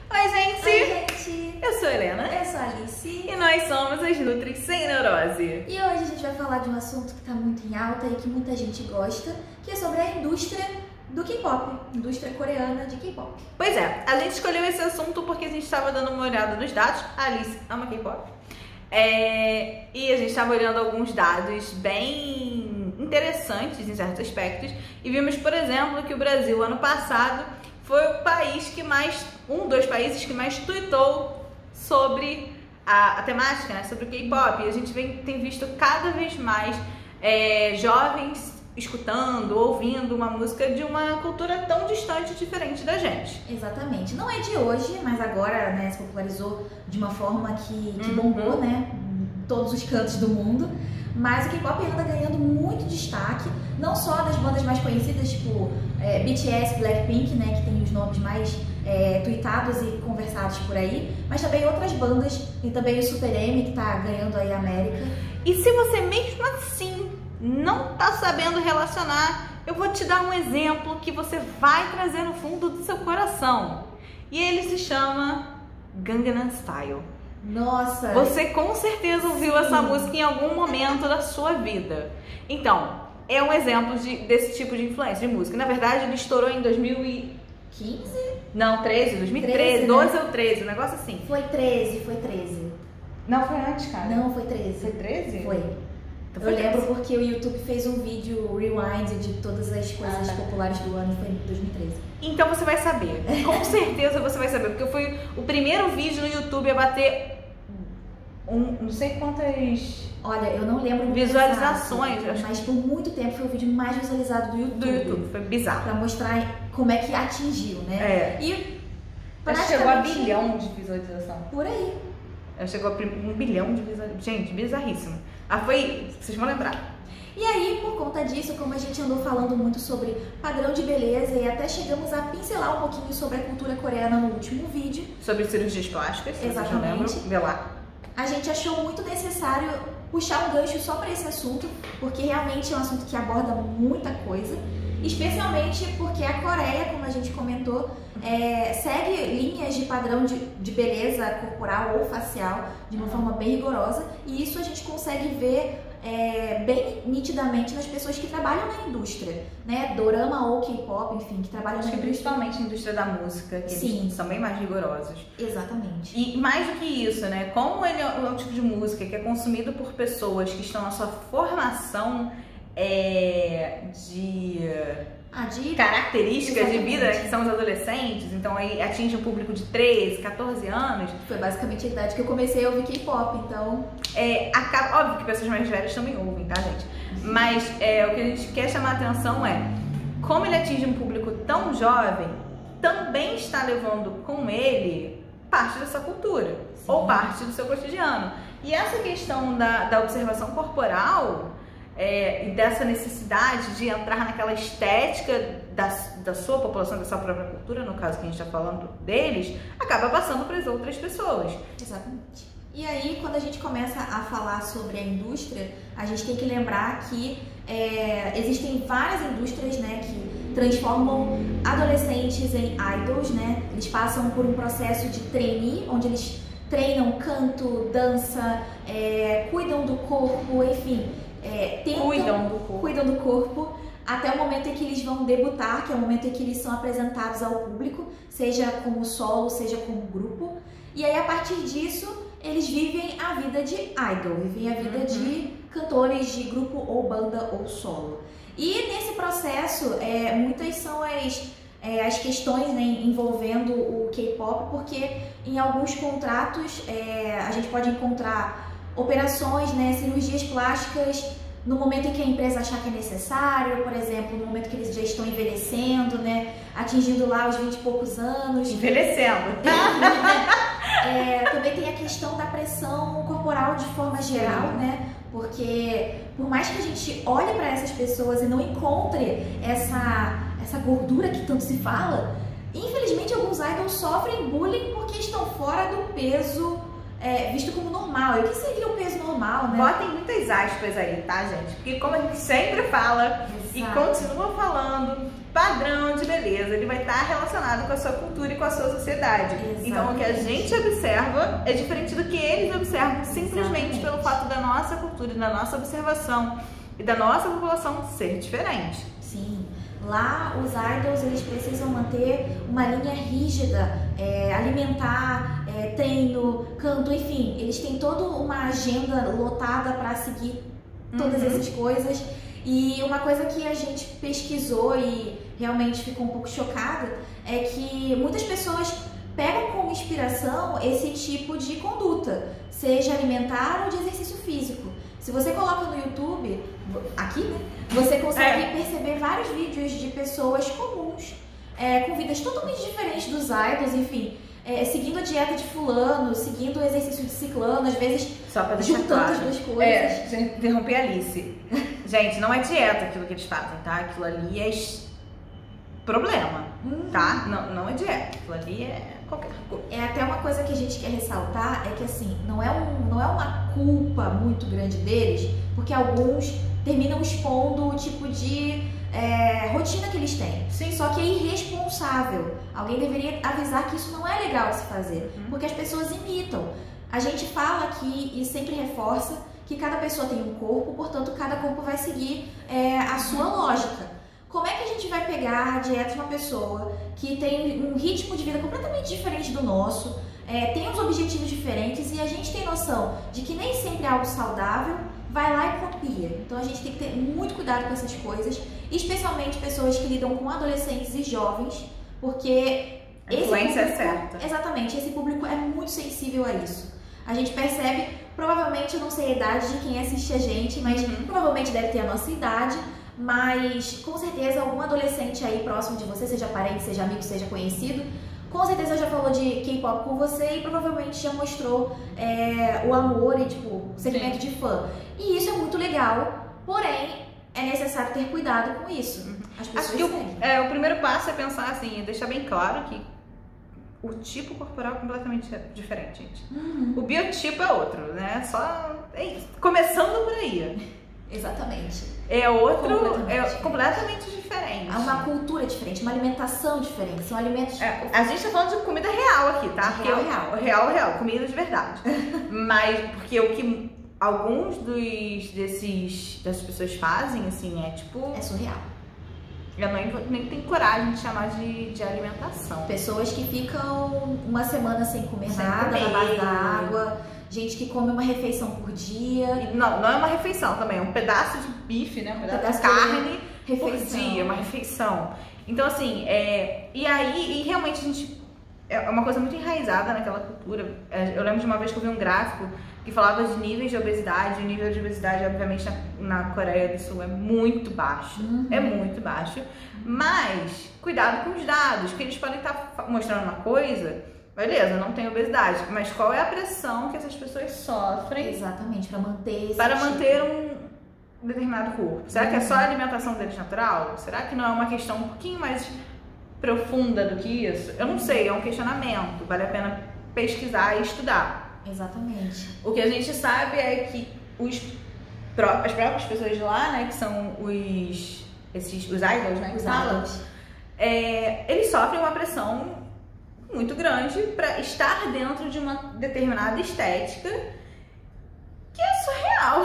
Oi, gente! Oi, gente! Eu sou a Helena. Eu sou a Alice. E nós somos as Nutri Sem Neurose. E hoje a gente vai falar de um assunto que está muito em alta e que muita gente gosta, que é sobre a indústria do K-pop, indústria coreana de K-pop. Pois é, a gente escolheu esse assunto porque a gente estava dando uma olhada nos dados. A Alice ama K-pop. E a gente estava olhando alguns dados bem interessantes em certos aspectos e vimos, por exemplo, que o Brasil, ano passado, foi o país que mais, um dos países que mais tweetou sobre a temática, né, sobre o K-pop. E a gente tem visto cada vez mais jovens escutando, ouvindo uma música de uma cultura tão distante e diferente da gente. Exatamente. Não é de hoje, mas agora, né, se popularizou de uma forma que bombou, né, em todos os cantos do mundo. Mas o K-pop anda ganhando muito destaque, não só das bandas mais conhecidas, tipo BTS, Blackpink, né, que tem os nomes mais tweetados e conversados por aí, mas também outras bandas, tem também o Super M, que tá ganhando aí a América. E se você mesmo assim não tá sabendo relacionar, eu vou te dar um exemplo que você vai trazer no fundo do seu coração. E ele se chama Gangnam Style. Nossa! Você com certeza ouviu sim, essa música em algum momento da sua vida. Então, é um exemplo desse tipo de influência de música. Na verdade, ele estourou em 2015? Não, 13, 2013, 13, 12 né? ou 13, um negócio assim. Foi 13, foi 13. Não, foi antes, cara. Não, foi 13. Foi 13? Foi. Então Eu foi lembro 13. porque o YouTube fez um vídeo rewind de todas as coisas populares do ano, foi em 2013. Então você vai saber, com certeza você vai saber, porque foi o primeiro vídeo no YouTube a bater não sei quantas... Olha, eu não lembro visualizações, exato, mas por muito tempo foi o vídeo mais visualizado do YouTube. Foi bizarro. Pra mostrar como é que atingiu, né? E praticamente chegou a bilhão de visualização. Por aí. Chegou a 1 bilhão de visualização. Gente, bizarríssimo. Vocês vão lembrar. E aí, por conta disso, como a gente andou falando muito sobre padrão de beleza e até chegamos a pincelar um pouquinho sobre a cultura coreana no último vídeo. Sobre cirurgias plásticas, se exatamente. Vocês não lembram, vê lá. A gente achou muito necessário puxar um gancho só para esse assunto, porque realmente é um assunto que aborda muita coisa, especialmente porque a Coreia, como a gente comentou, segue linhas de padrão de beleza corporal ou facial de uma forma bem rigorosa, e isso a gente consegue ver bem nitidamente nas pessoas que trabalham na indústria, né? Dorama ou K-pop, enfim, que trabalham na indústria. Principalmente na indústria da música, que eles são bem mais rigorosos. Exatamente. E mais do que isso, né? Como ele é um tipo de música que é consumido por pessoas que estão na sua formação de características de vida, né, que são os adolescentes, então aí atinge um público de 13, 14 anos. Foi basicamente a idade que eu comecei a ouvir K-pop, então... Óbvio que pessoas mais velhas também ouvem, tá, gente? Mas o que a gente quer chamar a atenção é como ele atinge um público tão jovem, também está levando com ele parte da sua cultura. Sim. Ou parte do seu cotidiano. E essa questão da observação corporal e dessa necessidade de entrar naquela estética da sua população, da sua própria cultura, no caso que a gente está falando deles, acaba passando para as outras pessoas. Exatamente. E aí, quando a gente começa a falar sobre a indústria, a gente tem que lembrar que existem várias indústrias, né, que transformam adolescentes em idols, né? Eles passam por um processo de trainee, onde eles treinam canto, dança, cuidam do corpo, enfim... cuidam do corpo até o momento em que eles vão debutar, que é o momento em que eles são apresentados ao público, seja como solo, seja como grupo. E aí, a partir disso, eles vivem a vida de idol, vivem a vida de cantores de grupo ou banda ou solo. E nesse processo, muitas são as questões, né, envolvendo o K-pop, porque em alguns contratos a gente pode encontrar operações, né, cirurgias plásticas no momento em que a empresa achar que é necessário, por exemplo, no momento que eles já estão envelhecendo, né, atingindo lá os 20 e poucos anos. Envelhecendo! Também tem a questão da pressão corporal de forma geral, né, porque por mais que a gente olhe para essas pessoas e não encontre essa gordura que tanto se fala, infelizmente alguns idols sofrem bullying porque estão fora do peso visto como normal. E o que seria o peso normal, né? Botem muitas aspas aí, tá, gente? Porque como a gente sempre fala e continua falando, padrão de beleza, ele vai estar relacionado com a sua cultura e com a sua sociedade. Exatamente. Então, o que a gente observa é diferente do que eles observam, simplesmente pelo fato da nossa cultura e da nossa observação e da nossa população ser diferente. Sim. Lá, os idols, eles precisam manter uma linha rígida, alimentar, treino, canto, enfim. Eles têm toda uma agenda lotada para seguir todas essas coisas. E uma coisa que a gente pesquisou e realmente ficou um pouco chocada é que muitas pessoas pegam como inspiração esse tipo de conduta, seja alimentar ou de exercício físico. Se você coloca no YouTube, aqui, né, você consegue perceber vários vídeos de pessoas comuns, com vidas totalmente diferentes dos idols, enfim, seguindo a dieta de fulano, seguindo o exercício de ciclano, às vezes só pra deixar juntando claro. as duas coisas. Interromper a Alice. Gente, não é dieta aquilo que eles fazem, tá? Aquilo ali é problema, tá? Não é dieta, aquilo ali é qualquer coisa. É até uma coisa que a gente quer ressaltar, é que assim, não é uma culpa muito grande deles, porque alguns terminam expondo o tipo de rotina que eles têm. Sim. Só que é irresponsável. Alguém deveria avisar que isso não é legal de se fazer, porque as pessoas imitam. A gente fala aqui e sempre reforça que cada pessoa tem um corpo, portanto cada corpo vai seguir a sua lógica. Como é que a gente vai pegar a dieta de uma pessoa que tem um ritmo de vida completamente diferente do nosso, tem uns objetivos diferentes e a gente tem noção de que nem sempre é algo saudável, vai lá e copia. Então a gente tem que ter muito cuidado com essas coisas, especialmente pessoas que lidam com adolescentes e jovens, porque a influência é certa. Exatamente, esse público é muito sensível a isso. A gente percebe, provavelmente, eu não sei a idade de quem assiste a gente, mas provavelmente deve ter a nossa idade, mas com certeza algum adolescente aí próximo de você, seja parente, seja amigo, seja conhecido, com certeza já falou de K-pop com você e provavelmente já mostrou o amor e tipo, o sentimento de fã. E isso é muito legal, porém é necessário ter cuidado com isso. As pessoas Acho que o primeiro passo é pensar assim, deixar bem claro que o tipo corporal é completamente diferente, gente. O biotipo é outro, né? É isso. Começando por aí. Exatamente. É completamente diferente. Há uma cultura diferente, uma alimentação diferente. São alimentos. A gente tá falando de comida real aqui, tá? Real, comida de verdade. Mas porque o que alguns dessas pessoas fazem, assim, é tipo. É surreal. Eu nem tenho coragem de chamar de alimentação. Pessoas que ficam uma semana sem comer nada, na base da água. Gente que come uma refeição por dia. Não é uma refeição também, é um pedaço de bife, né? Um pedaço de carne por dia, uma refeição. Então, assim, e realmente a gente. É uma coisa muito enraizada naquela cultura. Eu lembro de uma vez que eu vi um gráfico que falava de níveis de obesidade. O nível de obesidade, obviamente, na Coreia do Sul é muito baixo. É muito baixo. Mas, cuidado com os dados, porque eles podem estar mostrando uma coisa. Beleza, não tem obesidade, mas qual é a pressão que essas pessoas sofrem? Exatamente, para manter um determinado corpo? Será que é só a alimentação deles natural? Será que não é uma questão um pouquinho mais profunda do que isso? Eu não sei, é um questionamento, vale a pena pesquisar e estudar. Exatamente. O que a gente sabe é que as próprias pessoas de lá, né, que são os idols, né, os idols, eles sofrem uma pressão muito grande para estar dentro de uma determinada estética que é surreal.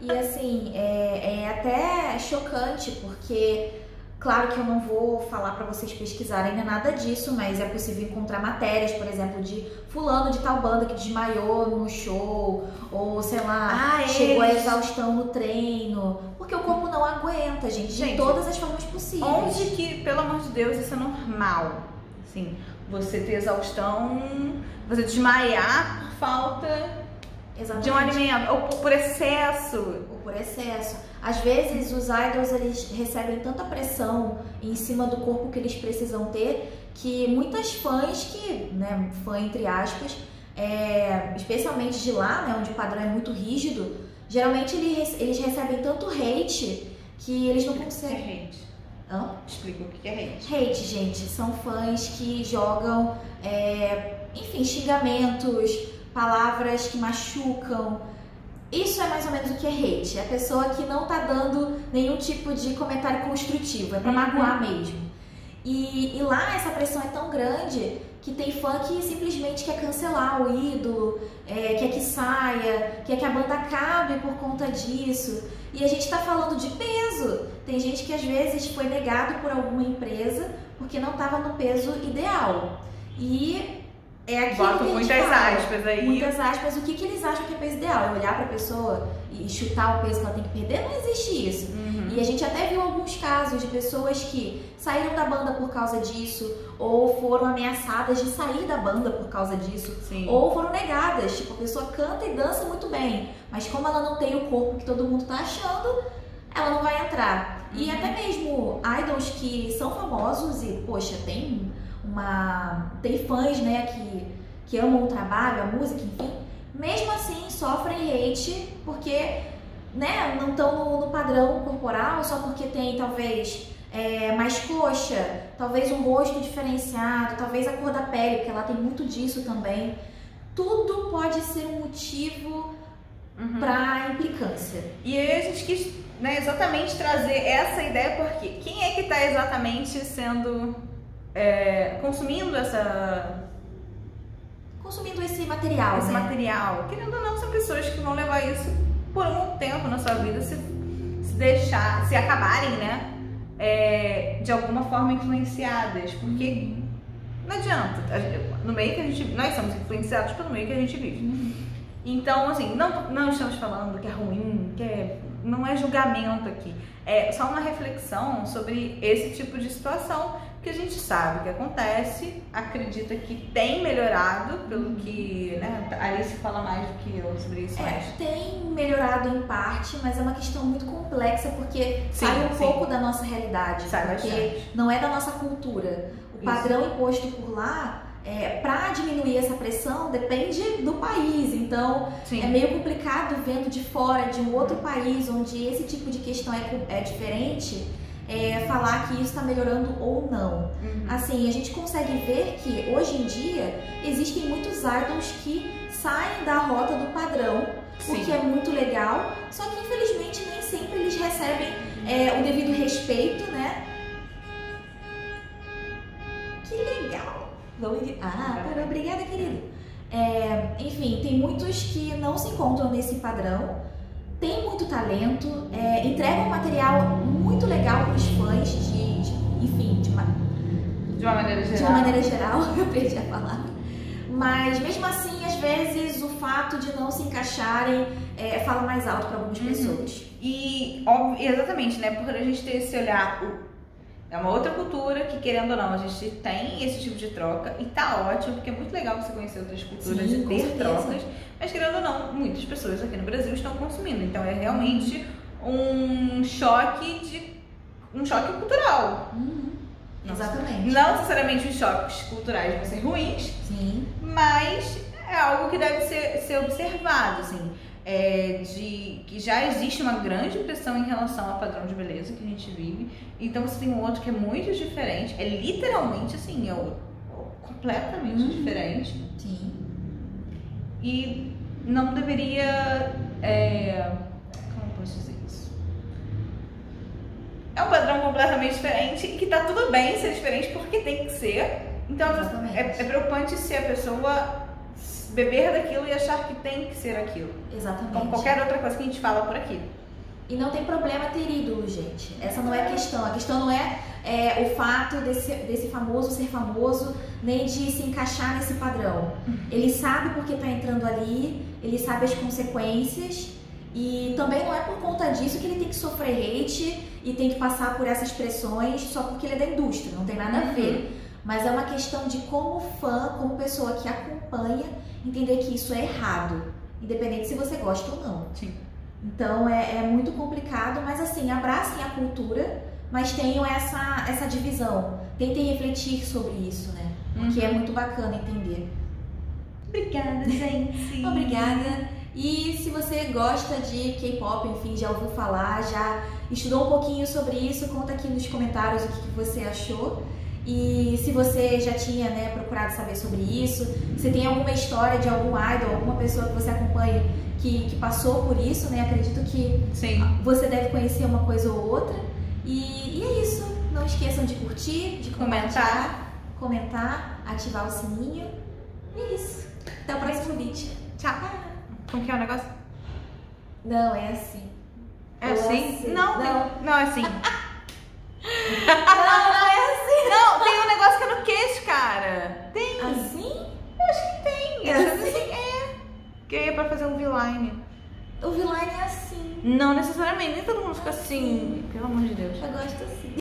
E assim, é até chocante porque, claro que eu não vou falar para vocês pesquisarem nem nada disso, mas é possível encontrar matérias, por exemplo, de fulano de tal banda que desmaiou no show, ou sei lá, chegou a exaustão no treino, porque o corpo não aguenta, gente, de todas as formas possíveis. Onde que, pelo amor de Deus, isso é normal? Assim, você ter exaustão, você desmaiar por falta de um alimento, ou por excesso. Às vezes os idols, eles recebem tanta pressão em cima do corpo que eles precisam ter, que muitas fãs fã entre aspas, especialmente de lá, né, onde o padrão é muito rígido, geralmente eles recebem tanto hate que eles não conseguem. Explica o que é hate. Hate, gente, são fãs que jogam, enfim, xingamentos, palavras que machucam. Isso é mais ou menos o que é hate. É a pessoa que não tá dando nenhum tipo de comentário construtivo, é pra magoar mesmo. E lá essa pressão é tão grande que tem fã que simplesmente quer cancelar o ídolo, quer que saia, quer que a banda acabe por conta disso. E a gente tá falando de peso. Tem gente que às vezes foi negado por alguma empresa porque não estava no peso ideal. E é aquilo Boto que a gente muitas fala. aspas aí. Muitas aspas. O que eles acham que é peso ideal? É olhar pra pessoa e chutar o peso que ela tem que perder? Não existe isso. E a gente até viu alguns casos de pessoas que saíram da banda por causa disso, ou foram ameaçadas de sair da banda por causa disso, Sim. ou foram negadas. Tipo, a pessoa canta e dança muito bem, mas como ela não tem o corpo que todo mundo tá achando, ela não vai entrar. E até mesmo idols que são famosos e, poxa, tem fãs, né, que amam o trabalho, a música, enfim, mesmo assim sofrem hate porque, né, não estão no padrão corporal, só porque tem talvez mais coxa, talvez um rosto diferenciado, talvez a cor da pele, porque ela tem muito disso também. Tudo pode ser um motivo para implicância. E aí a gente quis, né, exatamente trazer essa ideia, porque quem é que está exatamente sendo consumindo esse material, esse né? material? Querendo ou não, são pessoas que vão levar isso por um tempo na sua vida, se acabarem, né, de alguma forma influenciadas, porque não adianta, no meio que a gente, nós somos influenciados pelo meio que a gente vive. Então, assim, não estamos falando que é ruim, não é julgamento aqui, é só uma reflexão sobre esse tipo de situação que a gente sabe que acontece, acredita que tem melhorado, pelo que, né, a Alice fala mais do que eu sobre isso. Tem melhorado em parte, mas é uma questão muito complexa porque sai um pouco da nossa realidade, porque não é da nossa cultura. O padrão imposto por lá, para diminuir essa pressão, depende do país. Então, é meio complicado vendo de fora, de um outro país, onde esse tipo de questão é diferente, falar que isso está melhorando ou não. Assim, a gente consegue ver que hoje em dia existem muitos idols que saem da rota do padrão, o que é muito legal, só que infelizmente nem sempre eles recebem o devido respeito, né? Que legal! Obrigada, querido. Enfim, tem muitos que não se encontram nesse padrão, tem muito talento, entregam um material muito legal para os fãs de uma maneira geral, eu perdi a palavra. Mas mesmo assim, às vezes, o fato de não se encaixarem fala mais alto para algumas pessoas. E, exatamente, né? Por a gente ter esse olhar, é uma outra cultura que, querendo ou não, a gente tem esse tipo de troca e tá ótimo, porque é muito legal você conhecer outras culturas e ter trocas, mas, querendo ou não, muitas pessoas aqui no Brasil estão consumindo, então é realmente um choque cultural. Exatamente. Não necessariamente os choques culturais vão ser ruins, mas é algo que deve ser observado, assim, que já existe uma grande pressão em relação ao padrão de beleza que a gente vive. Então você tem um outro que é muito diferente, é literalmente assim, completamente diferente. E não deveria, como eu posso dizer isso? É um padrão completamente diferente e que tá tudo bem ser diferente porque tem que ser. Então é preocupante se a pessoa beber daquilo e achar que tem que ser aquilo. Exatamente. Como qualquer outra coisa que a gente fala por aqui. E não tem problema ter ídolo, gente. Essa não é a questão. A questão não é o fato desse famoso ser famoso, nem de se encaixar nesse padrão. Ele sabe porque tá entrando ali, ele sabe as consequências, e também não é por conta disso que ele tem que sofrer hate e tem que passar por essas pressões só porque ele é da indústria. Não tem nada a ver. Mas é uma questão de, como fã, como pessoa que acompanha, entender que isso é errado, independente se você gosta ou não. Então é muito complicado, mas assim, abracem a cultura, mas tenham essa divisão. Tentem refletir sobre isso, né? Porque é muito bacana entender. Obrigada, gente! Obrigada! E se você gosta de K-pop, enfim, já ouviu falar, já estudou um pouquinho sobre isso, conta aqui nos comentários o que você achou. E se você já tinha, né, procurado saber sobre isso, se tem alguma história de algum idol, alguma pessoa que você acompanha que passou por isso, né? Acredito que você deve conhecer uma coisa ou outra. E é isso. Não esqueçam de curtir, de comentar, ativar o sininho. E é isso. Até o próximo vídeo. Tchau. Como que é o negócio? Não, é assim. É assim? Não é assim. Não é assim. Não, tem um negócio que é no queixo, cara. Tem. Assim? Eu acho que tem. É assim? Que é pra fazer um V-line. O V-line é assim. Não necessariamente, nem todo mundo fica assim. Pelo amor de Deus. Eu gosto assim.